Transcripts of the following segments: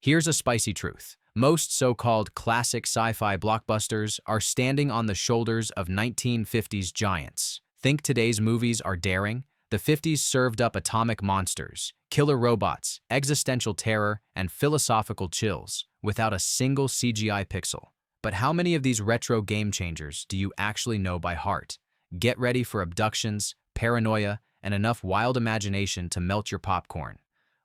Here's a spicy truth. Most so-called classic sci-fi blockbusters are standing on the shoulders of 1950s giants. Think today's movies are daring? The 50s served up atomic monsters, killer robots, existential terror, and philosophical chills without a single CGI pixel. But how many of these retro game changers do you actually know by heart? Get ready for abductions, paranoia, and enough wild imagination to melt your popcorn.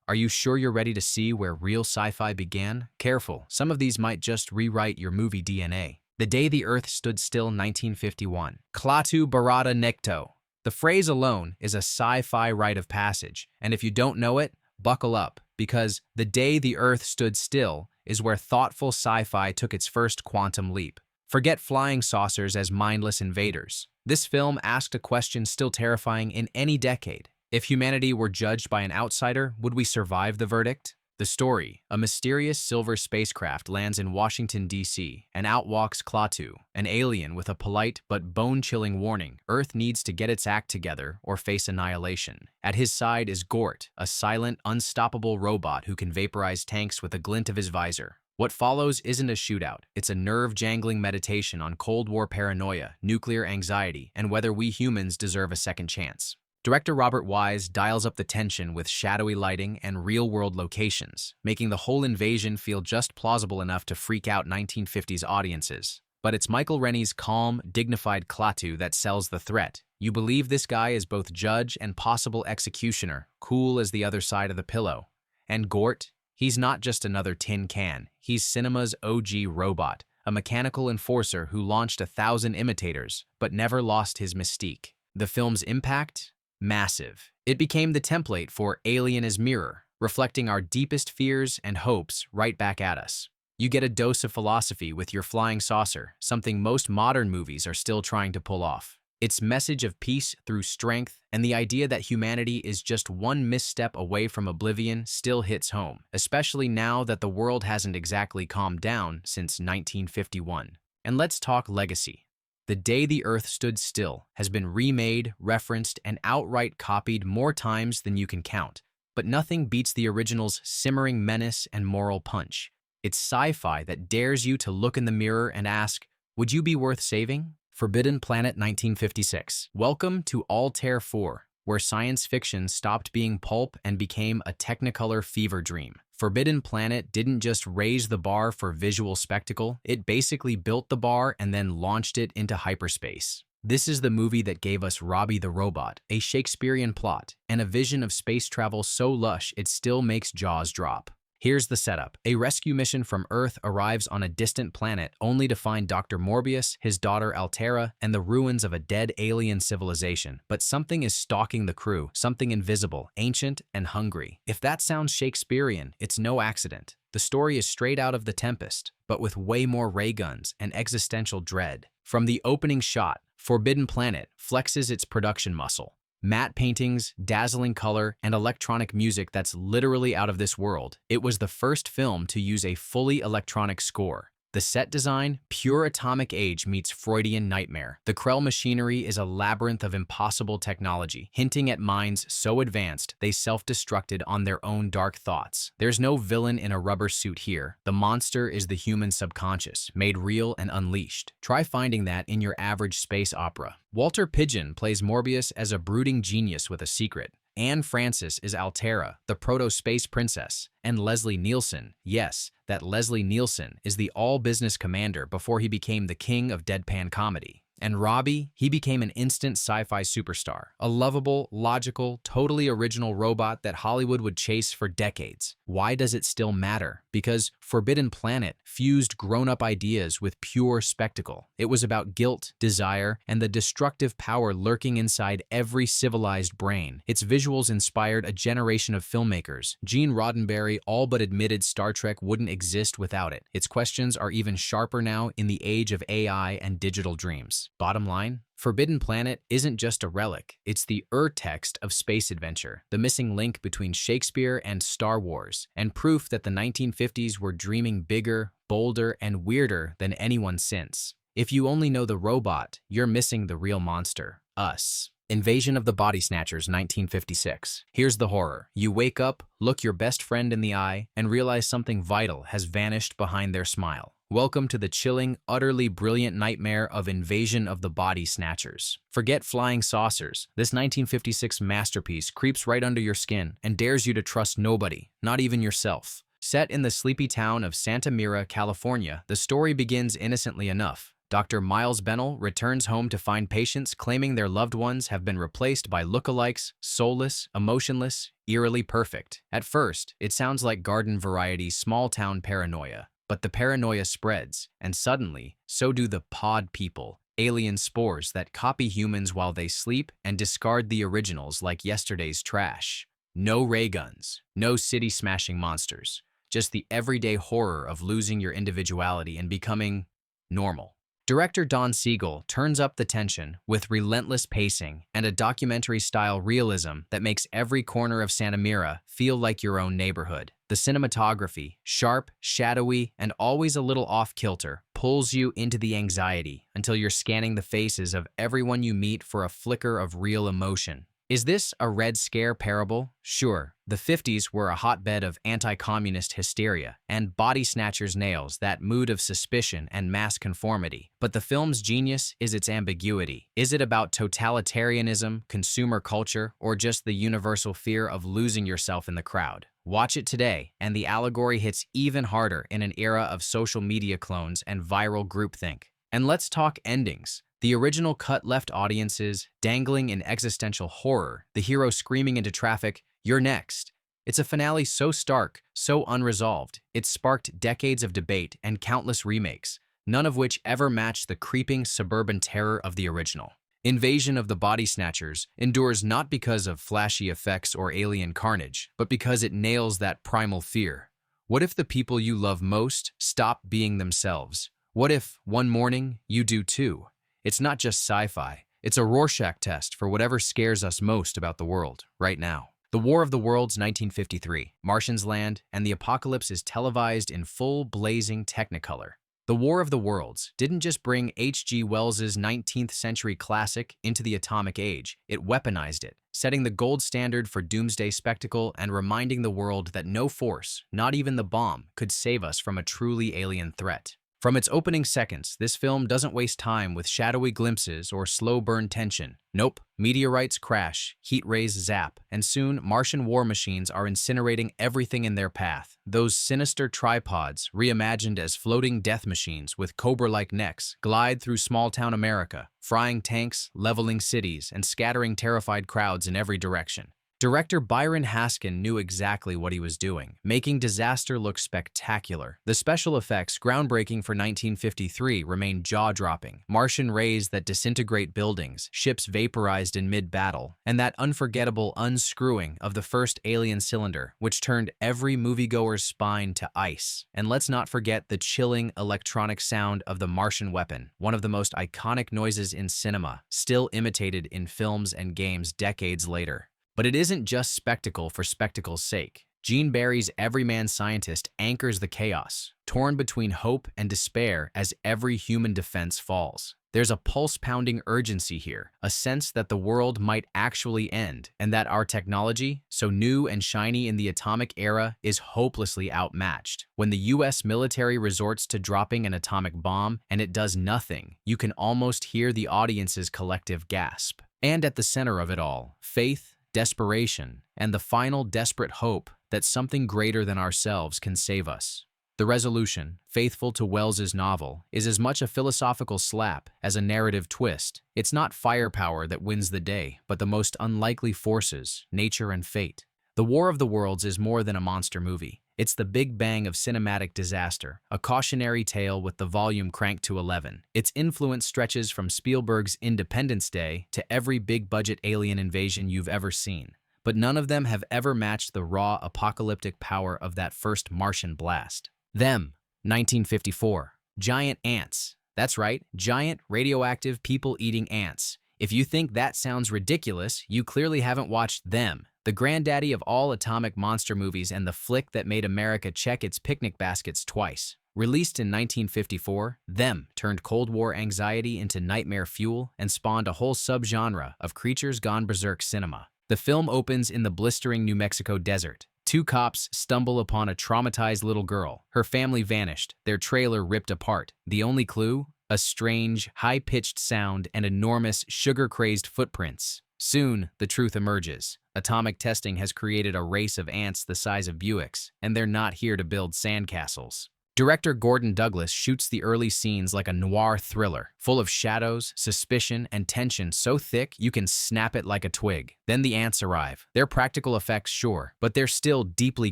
Are you sure you're ready to see where real sci-fi began? Careful, some of these might just rewrite your movie DNA. The Day the Earth Stood Still, 1951. Klaatu Barada Nikto. The phrase alone is a sci-fi rite of passage, and if you don't know it, buckle up, because The Day the Earth Stood Still is where thoughtful sci-fi took its first quantum leap. Forget flying saucers as mindless invaders. This film asked a question still terrifying in any decade. If humanity were judged by an outsider, would we survive the verdict? The story: a mysterious silver spacecraft lands in Washington, D.C., and out walks Klaatu, an alien with a polite but bone-chilling warning: Earth needs to get its act together or face annihilation. At his side is Gort, a silent, unstoppable robot who can vaporize tanks with a glint of his visor. What follows isn't a shootout, it's a nerve-jangling meditation on Cold War paranoia, nuclear anxiety, and whether we humans deserve a second chance. Director Robert Wise dials up the tension with shadowy lighting and real-world locations, making the whole invasion feel just plausible enough to freak out 1950s audiences. But it's Michael Rennie's calm, dignified Klaatu that sells the threat. You believe this guy is both judge and possible executioner, cool as the other side of the pillow. And Gort? He's not just another tin can. He's cinema's OG robot, a mechanical enforcer who launched 1,000 imitators, but never lost his mystique. The film's impact? Massive. It became the template for Alien as Mirror, reflecting our deepest fears and hopes right back at us. You get a dose of philosophy with your flying saucer, something most modern movies are still trying to pull off. Its message of peace through strength and the idea that humanity is just one misstep away from oblivion still hits home, especially now that the world hasn't exactly calmed down since 1951. And let's talk legacy. The Day the Earth Stood Still has been remade, referenced, and outright copied more times than you can count, but nothing beats the original's simmering menace and moral punch. It's sci-fi that dares you to look in the mirror and ask, would you be worth saving? Forbidden Planet, 1956. Welcome to Altair 4, where science fiction stopped being pulp and became a technicolor fever dream. Forbidden Planet didn't just raise the bar for visual spectacle, it basically built the bar and then launched it into hyperspace. This is the movie that gave us Robbie the Robot, a Shakespearean plot, and a vision of space travel so lush it still makes jaws drop. Here's the setup. A rescue mission from Earth arrives on a distant planet only to find Dr. Morbius, his daughter Altera, and the ruins of a dead alien civilization. But something is stalking the crew, something invisible, ancient, and hungry. If that sounds Shakespearean, it's no accident. The story is straight out of The Tempest, but with way more ray guns and existential dread. From the opening shot, Forbidden Planet flexes its production muscle. Matte paintings, dazzling color, and electronic music that's literally out of this world. It was the first film to use a fully electronic score. The set design, pure atomic age meets Freudian nightmare. The Krell machinery is a labyrinth of impossible technology, hinting at minds so advanced they self-destructed on their own dark thoughts. There's no villain in a rubber suit here. The monster is the human subconscious, made real and unleashed. Try finding that in your average space opera. Walter Pidgeon plays Morbius as a brooding genius with a secret. Anne Francis is Altera, the proto-space princess, and Leslie Nielsen, yes, that Leslie Nielsen is the all-business commander before he became the king of deadpan comedy. And Robbie, he became an instant sci-fi superstar, a lovable, logical, totally original robot that Hollywood would chase for decades. Why does it still matter? Because Forbidden Planet fused grown-up ideas with pure spectacle. It was about guilt, desire, and the destructive power lurking inside every civilized brain. Its visuals inspired a generation of filmmakers. Gene Roddenberry all but admitted Star Trek wouldn't exist without it. Its questions are even sharper now in the age of AI and digital dreams. Bottom line, Forbidden Planet isn't just a relic, it's the ur-text of space adventure, the missing link between Shakespeare and Star Wars, and proof that the 1950s were dreaming bigger, bolder, and weirder than anyone since. If you only know the robot, you're missing the real monster, us. Invasion of the Body Snatchers, 1956. Here's the horror. You wake up, look your best friend in the eye, and realize something vital has vanished behind their smile. Welcome to the chilling, utterly brilliant nightmare of Invasion of the Body Snatchers. Forget flying saucers. This 1956 masterpiece creeps right under your skin and dares you to trust nobody, not even yourself. Set in the sleepy town of Santa Mira, California, the story begins innocently enough. Dr. Miles Bennell returns home to find patients claiming their loved ones have been replaced by lookalikes, soulless, emotionless, eerily perfect. At first, it sounds like garden-variety small-town paranoia. But the paranoia spreads, and suddenly, so do the pod people, alien spores that copy humans while they sleep and discard the originals like yesterday's trash. No ray guns, no city-smashing monsters, just the everyday horror of losing your individuality and becoming normal. Director Don Siegel turns up the tension with relentless pacing and a documentary-style realism that makes every corner of Santa Mira feel like your own neighborhood. The cinematography, sharp, shadowy, and always a little off-kilter, pulls you into the anxiety until you're scanning the faces of everyone you meet for a flicker of real emotion. Is this a Red Scare parable? Sure, the 50s were a hotbed of anti-communist hysteria, and Body Snatchers nails that mood of suspicion and mass conformity. But the film's genius is its ambiguity. Is it about totalitarianism, consumer culture, or just the universal fear of losing yourself in the crowd? Watch it today, and the allegory hits even harder in an era of social media clones and viral groupthink. And let's talk endings. The original cut left audiences dangling in existential horror, the hero screaming into traffic, "You're next." It's a finale so stark, so unresolved, it sparked decades of debate and countless remakes, none of which ever matched the creeping suburban terror of the original. Invasion of the Body Snatchers endures not because of flashy effects or alien carnage, but because it nails that primal fear. What if the people you love most stop being themselves? What if, one morning, you do too? It's not just sci-fi, it's a Rorschach test for whatever scares us most about the world, right now. The War of the Worlds, 1953. Martians land, and the apocalypse is televised in full, blazing Technicolor. The War of the Worlds didn't just bring H.G. Wells's 19th century classic into the atomic age, it weaponized it, setting the gold standard for doomsday spectacle and reminding the world that no force, not even the bomb, could save us from a truly alien threat. From its opening seconds, this film doesn't waste time with shadowy glimpses or slow-burn tension. Nope, meteorites crash, heat rays zap, and soon Martian war machines are incinerating everything in their path. Those sinister tripods, reimagined as floating death machines with cobra-like necks, glide through small-town America, frying tanks, leveling cities, and scattering terrified crowds in every direction. Director Byron Haskin knew exactly what he was doing, making disaster look spectacular. The special effects, groundbreaking for 1953, remain jaw-dropping. Martian rays that disintegrate buildings, ships vaporized in mid-battle, and that unforgettable unscrewing of the first alien cylinder, which turned every moviegoer's spine to ice. And let's not forget the chilling electronic sound of the Martian weapon, one of the most iconic noises in cinema, still imitated in films and games decades later. But it isn't just spectacle for spectacle's sake. Gene Barry's everyman scientist anchors the chaos, torn between hope and despair as every human defense falls. There's a pulse-pounding urgency here, a sense that the world might actually end, and that our technology, so new and shiny in the atomic era, is hopelessly outmatched. When the US military resorts to dropping an atomic bomb and it does nothing, you can almost hear the audience's collective gasp. And at the center of it all, faith, desperation, and the final desperate hope that something greater than ourselves can save us. The resolution, faithful to Wells's novel, is as much a philosophical slap as a narrative twist. It's not firepower that wins the day, but the most unlikely forces, nature and fate. The War of the Worlds is more than a monster movie. It's the big bang of cinematic disaster, a cautionary tale with the volume cranked to 11. Its influence stretches from Spielberg's Independence Day to every big-budget alien invasion you've ever seen. But none of them have ever matched the raw, apocalyptic power of that first Martian blast. Them, 1954. Giant ants. That's right, giant, radioactive, people-eating ants. If you think that sounds ridiculous, you clearly haven't watched Them, the granddaddy of all atomic monster movies and the flick that made America check its picnic baskets twice. Released in 1954, Them turned Cold War anxiety into nightmare fuel and spawned a whole subgenre of creatures gone berserk cinema. The film opens in the blistering New Mexico desert. Two cops stumble upon a traumatized little girl. Her family vanished, their trailer ripped apart. The only clue? A strange, high-pitched sound and enormous, sugar-crazed footprints. Soon, the truth emerges. Atomic testing has created a race of ants the size of Buicks, and they're not here to build sandcastles. Director Gordon Douglas shoots the early scenes like a noir thriller, full of shadows, suspicion, and tension so thick you can snap it like a twig. Then the ants arrive. They're practical effects, sure, but they're still deeply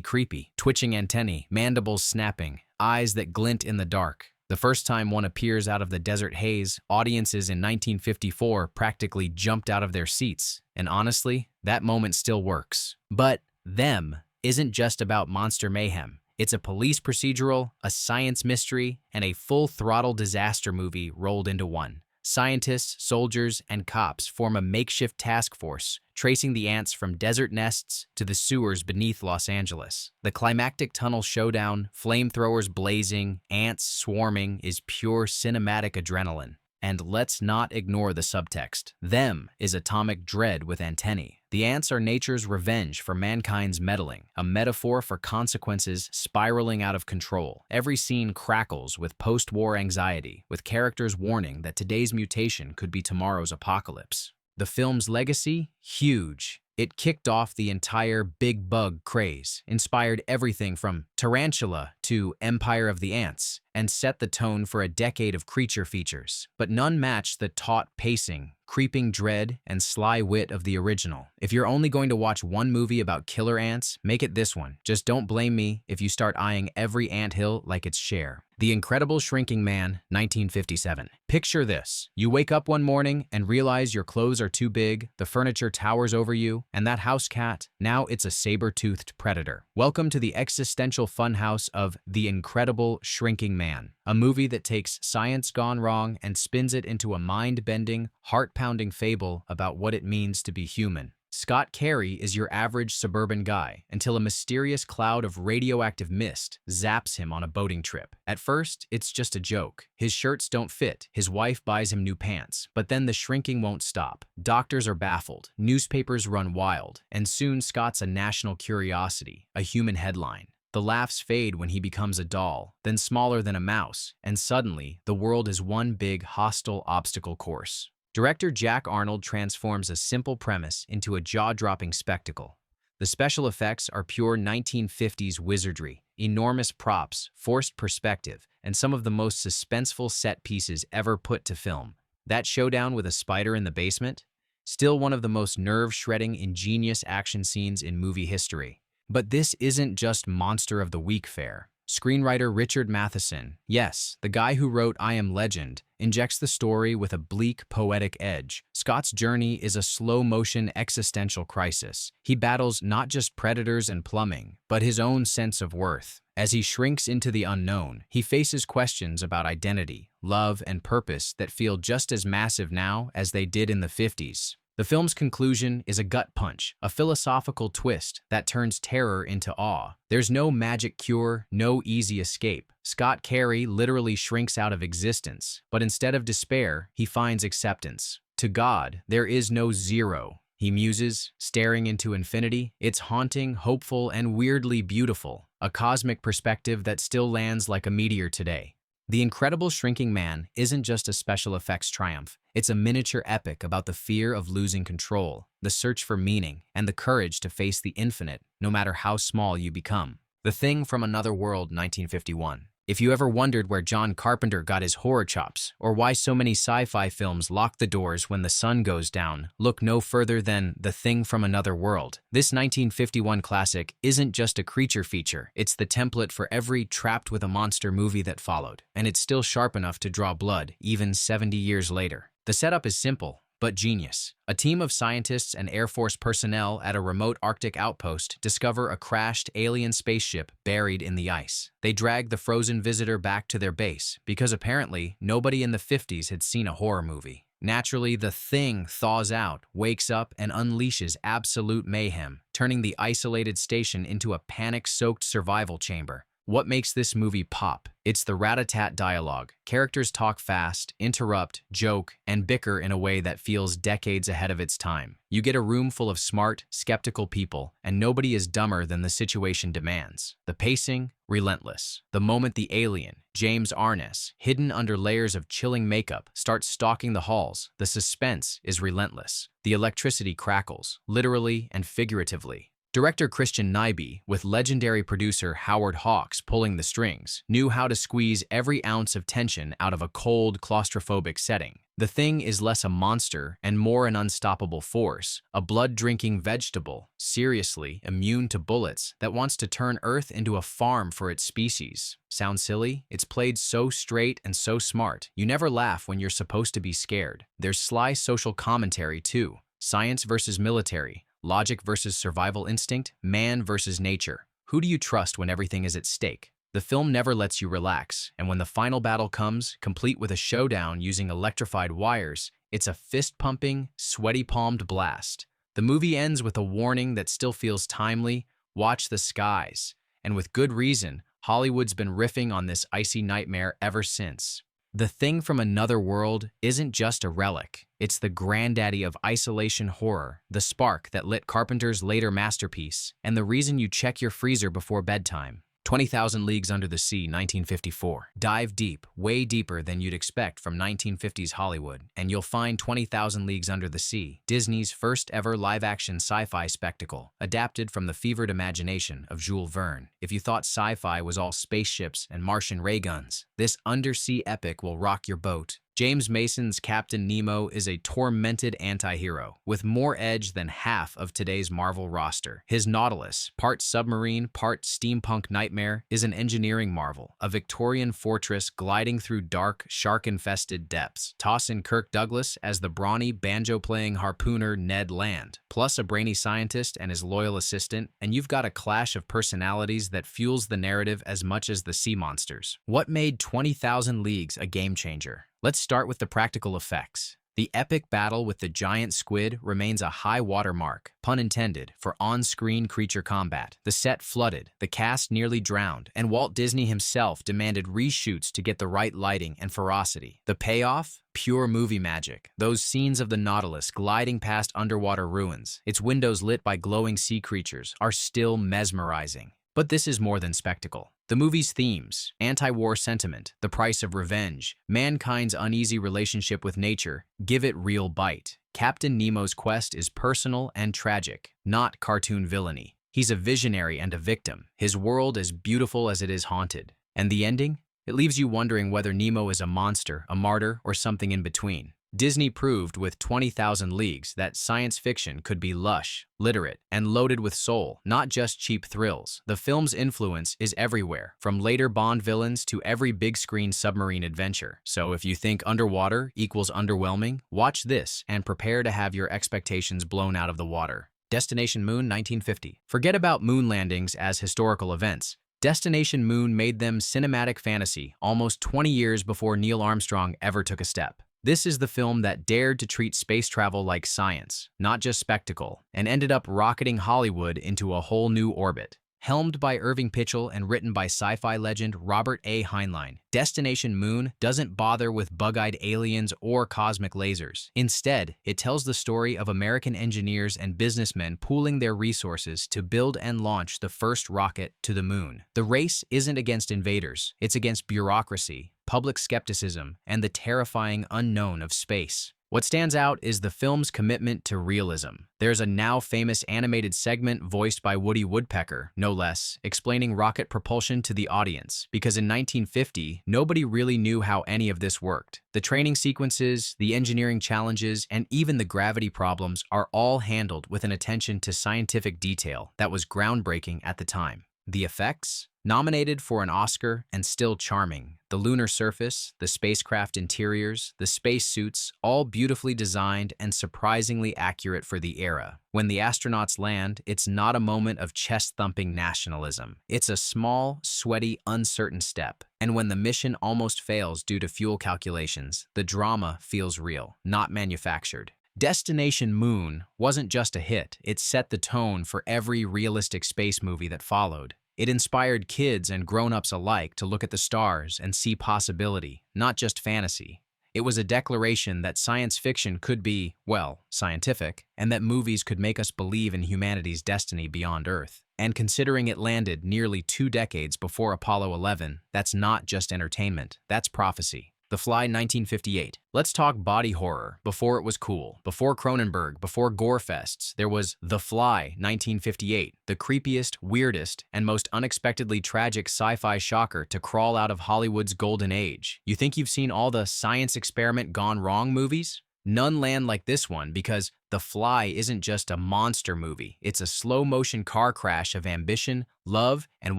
creepy. Twitching antennae, mandibles snapping, eyes that glint in the dark. The first time one appears out of the desert haze, audiences in 1954 practically jumped out of their seats. And honestly, that moment still works. But Them isn't just about monster mayhem. It's a police procedural, a science mystery, and a full-throttle disaster movie rolled into one. Scientists, soldiers, and cops form a makeshift task force, tracing the ants from desert nests to the sewers beneath Los Angeles. The climactic tunnel showdown, flamethrowers blazing, ants swarming, is pure cinematic adrenaline. And let's not ignore the subtext. Them is atomic dread with antennae. The ants are nature's revenge for mankind's meddling, a metaphor for consequences spiraling out of control. Every scene crackles with post-war anxiety, with characters warning that today's mutation could be tomorrow's apocalypse. The film's legacy? Huge. It kicked off the entire big bug craze, inspired everything from Tarantula to Empire of the Ants, and set the tone for a decade of creature features. But none matched the taut pacing, creeping dread, and sly wit of the original. If you're only going to watch one movie about killer ants, make it this one. Just don't blame me if you start eyeing every anthill like it's Cher. The Incredible Shrinking Man, 1957. Picture this. You wake up one morning and realize your clothes are too big, the furniture towers over you, and that house cat, now it's a saber-toothed predator. Welcome to the existential funhouse of The Incredible Shrinking Man, a movie that takes science gone wrong and spins it into a mind-bending, heart-pounding fable about what it means to be human. Scott Carey is your average suburban guy until a mysterious cloud of radioactive mist zaps him on a boating trip. At first, it's just a joke. His shirts don't fit, his wife buys him new pants, but then the shrinking won't stop. Doctors are baffled, newspapers run wild, and soon Scott's a national curiosity, a human headline. The laughs fade when he becomes a doll, then smaller than a mouse, and suddenly, the world is one big, hostile obstacle course. Director Jack Arnold transforms a simple premise into a jaw-dropping spectacle. The special effects are pure 1950s wizardry, enormous props, forced perspective, and some of the most suspenseful set pieces ever put to film. That showdown with a spider in the basement? Still one of the most nerve-shredding, ingenious action scenes in movie history. But this isn't just Monster of the Week fare. Screenwriter Richard Matheson, yes, the guy who wrote I Am Legend, injects the story with a bleak, poetic edge. Scott's journey is a slow-motion existential crisis. He battles not just predators and plumbing, but his own sense of worth. As he shrinks into the unknown, he faces questions about identity, love, and purpose that feel just as massive now as they did in the 50s. The film's conclusion is a gut punch, a philosophical twist that turns terror into awe. There's no magic cure, no easy escape. Scott Carey literally shrinks out of existence, but instead of despair, he finds acceptance. To God, there is no zero. He muses, staring into infinity. It's haunting, hopeful, and weirdly beautiful, a cosmic perspective that still lands like a meteor today. The Incredible Shrinking Man isn't just a special effects triumph. It's a miniature epic about the fear of losing control, the search for meaning, and the courage to face the infinite, no matter how small you become. The Thing from Another World, 1951. If you ever wondered where John Carpenter got his horror chops, or why so many sci-fi films lock the doors when the sun goes down, look no further than The Thing from Another World. This 1951 classic isn't just a creature feature, it's the template for every Trapped with a Monster movie that followed, and it's still sharp enough to draw blood, even 70 years later. The setup is simple, but genius. A team of scientists and Air Force personnel at a remote Arctic outpost discover a crashed alien spaceship buried in the ice. They drag the frozen visitor back to their base because apparently nobody in the 50s had seen a horror movie. Naturally, the thing thaws out, wakes up, and unleashes absolute mayhem, turning the isolated station into a panic-soaked survival chamber. What makes this movie pop? It's the rat-a-tat dialogue. Characters talk fast, interrupt, joke, and bicker in a way that feels decades ahead of its time. You get a room full of smart, skeptical people, and nobody is dumber than the situation demands. The pacing, relentless. The moment the alien, James Arness, hidden under layers of chilling makeup, starts stalking the halls, the suspense is relentless. The electricity crackles, literally and figuratively. Director Christian Nyby, with legendary producer Howard Hawks pulling the strings, knew how to squeeze every ounce of tension out of a cold, claustrophobic setting. The thing is less a monster and more an unstoppable force, a blood-drinking vegetable, seriously immune to bullets, that wants to turn Earth into a farm for its species. Sound silly? It's played so straight and so smart. You never laugh when you're supposed to be scared. There's sly social commentary, too. Science versus military. Logic versus survival instinct, man versus nature. Who do you trust when everything is at stake? The film never lets you relax, and when the final battle comes, complete with a showdown using electrified wires, it's a fist-pumping, sweaty-palmed blast. The movie ends with a warning that still feels timely: watch the skies. And with good reason, Hollywood's been riffing on this icy nightmare ever since. The Thing from Another World isn't just a relic. It's the granddaddy of isolation horror, the spark that lit Carpenter's later masterpiece, and the reason you check your freezer before bedtime. 20,000 Leagues Under the Sea, 1954. Dive deep, way deeper than you'd expect from 1950s Hollywood, and you'll find 20,000 Leagues Under the Sea, Disney's first ever live-action sci-fi spectacle, adapted from the fevered imagination of Jules Verne. If you thought sci-fi was all spaceships and Martian ray guns, this undersea epic will rock your boat. James Mason's Captain Nemo is a tormented anti-hero, with more edge than half of today's Marvel roster. His Nautilus, part submarine, part steampunk nightmare, is an engineering marvel, a Victorian fortress gliding through dark, shark-infested depths. Toss in Kirk Douglas as the brawny, banjo-playing harpooner Ned Land, plus a brainy scientist and his loyal assistant, and you've got a clash of personalities that fuels the narrative as much as the sea monsters. What made 20,000 Leagues a game-changer? Let's start with the practical effects. The epic battle with the giant squid remains a high watermark, pun intended, for on-screen creature combat. The set flooded, the cast nearly drowned, and Walt Disney himself demanded reshoots to get the right lighting and ferocity. The payoff? Pure movie magic. Those scenes of the Nautilus gliding past underwater ruins, its windows lit by glowing sea creatures, are still mesmerizing. But this is more than spectacle. The movie's themes, anti-war sentiment, the price of revenge, mankind's uneasy relationship with nature, give it real bite. Captain Nemo's quest is personal and tragic, not cartoon villainy. He's a visionary and a victim, his world as beautiful as it is haunted. And the ending? It leaves you wondering whether Nemo is a monster, a martyr, or something in between. Disney proved with 20,000 Leagues that science fiction could be lush, literate, and loaded with soul, not just cheap thrills. The film's influence is everywhere, from later Bond villains to every big-screen submarine adventure. So if you think underwater equals underwhelming, watch this and prepare to have your expectations blown out of the water. Destination Moon, 1950. Forget about moon landings as historical events. Destination Moon made them cinematic fantasy almost 20 years before Neil Armstrong ever took a step. This is the film that dared to treat space travel like science, not just spectacle, and ended up rocketing Hollywood into a whole new orbit. Helmed by Irving Pitchell and written by sci-fi legend Robert A. Heinlein, Destination Moon doesn't bother with bug-eyed aliens or cosmic lasers. Instead, it tells the story of American engineers and businessmen pooling their resources to build and launch the first rocket to the moon. The race isn't against invaders, it's against bureaucracy, public skepticism, and the terrifying unknown of space. What stands out is the film's commitment to realism. There's a now famous animated segment voiced by Woody Woodpecker, no less, explaining rocket propulsion to the audience, because in 1950, nobody really knew how any of this worked. The training sequences, the engineering challenges, and even the gravity problems are all handled with an attention to scientific detail that was groundbreaking at the time. The effects? Nominated for an Oscar and still charming. The lunar surface, the spacecraft interiors, the spacesuits, all beautifully designed and surprisingly accurate for the era. When the astronauts land, it's not a moment of chest-thumping nationalism. It's a small, sweaty, uncertain step. And when the mission almost fails due to fuel calculations, the drama feels real, not manufactured. Destination Moon wasn't just a hit, it set the tone for every realistic space movie that followed. It inspired kids and grown-ups alike to look at the stars and see possibility, not just fantasy. It was a declaration that science fiction could be, well, scientific, and that movies could make us believe in humanity's destiny beyond Earth. And considering it landed nearly 2 decades before Apollo 11, that's not just entertainment, that's prophecy. The Fly 1958. Let's talk body horror. Before it was cool, before Cronenberg, before gore-fests, there was The Fly 1958, the creepiest, weirdest, and most unexpectedly tragic sci-fi shocker to crawl out of Hollywood's golden age. You think you've seen all the science experiment gone wrong movies? None land like this one because The Fly isn't just a monster movie. It's a slow-motion car crash of ambition, love, and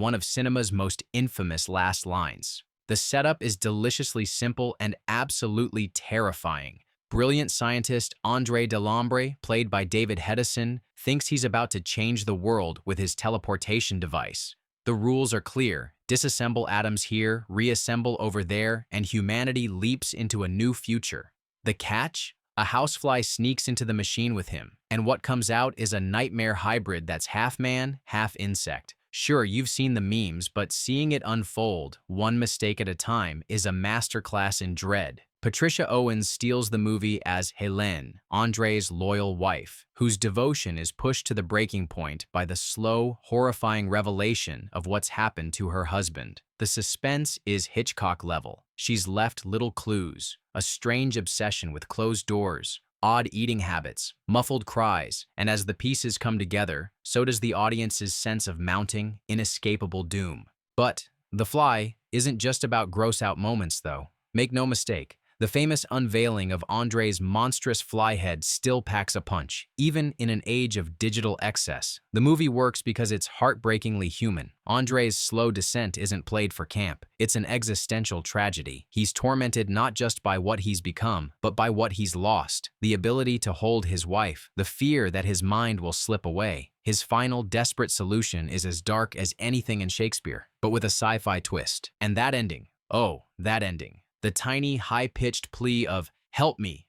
one of cinema's most infamous last lines. The setup is deliciously simple and absolutely terrifying. Brilliant scientist Andre Delambre, played by David Hedison, thinks he's about to change the world with his teleportation device. The rules are clear. Disassemble atoms here, reassemble over there, and humanity leaps into a new future. The catch? A housefly sneaks into the machine with him, and what comes out is a nightmare hybrid that's half man, half insect. Sure, you've seen the memes, but seeing it unfold, one mistake at a time, is a masterclass in dread. Patricia Owens steals the movie as Hélène, Andre's loyal wife, whose devotion is pushed to the breaking point by the slow, horrifying revelation of what's happened to her husband. The suspense is Hitchcock level. She's left little clues, a strange obsession with closed doors, odd eating habits, muffled cries, and as the pieces come together, so does the audience's sense of mounting, inescapable doom. But The Fly isn't just about gross-out moments, though. Make no mistake, the famous unveiling of Andre's monstrous fly head still packs a punch, even in an age of digital excess. The movie works because it's heartbreakingly human. Andre's slow descent isn't played for camp. It's an existential tragedy. He's tormented not just by what he's become, but by what he's lost. The ability to hold his wife, the fear that his mind will slip away. His final, desperate solution is as dark as anything in Shakespeare, but with a sci-fi twist. And that ending, oh, that ending. The tiny, high-pitched plea of, help me,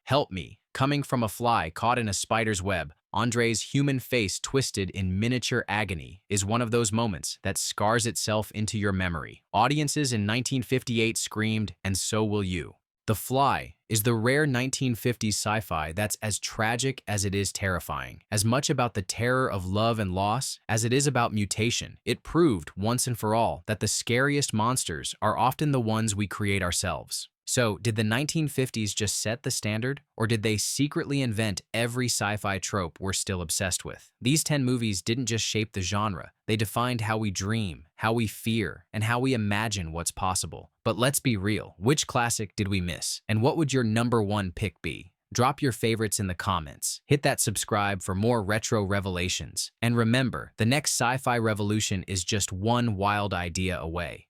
coming from a fly caught in a spider's web, Andre's human face twisted in miniature agony, is one of those moments that scars itself into your memory. Audiences in 1958 screamed, and so will you. The Fly is the rare 1950s sci-fi that's as tragic as it is terrifying, as much about the terror of love and loss as it is about mutation. It proved, once and for all, that the scariest monsters are often the ones we create ourselves. So, did the 1950s just set the standard, or did they secretly invent every sci-fi trope we're still obsessed with? These 10 movies didn't just shape the genre, they defined how we dream, how we fear, and how we imagine what's possible. But let's be real, which classic did we miss? And what would your number 1 pick be? Drop your favorites in the comments. Hit that subscribe for more retro revelations. And remember, the next sci-fi revolution is just one wild idea away.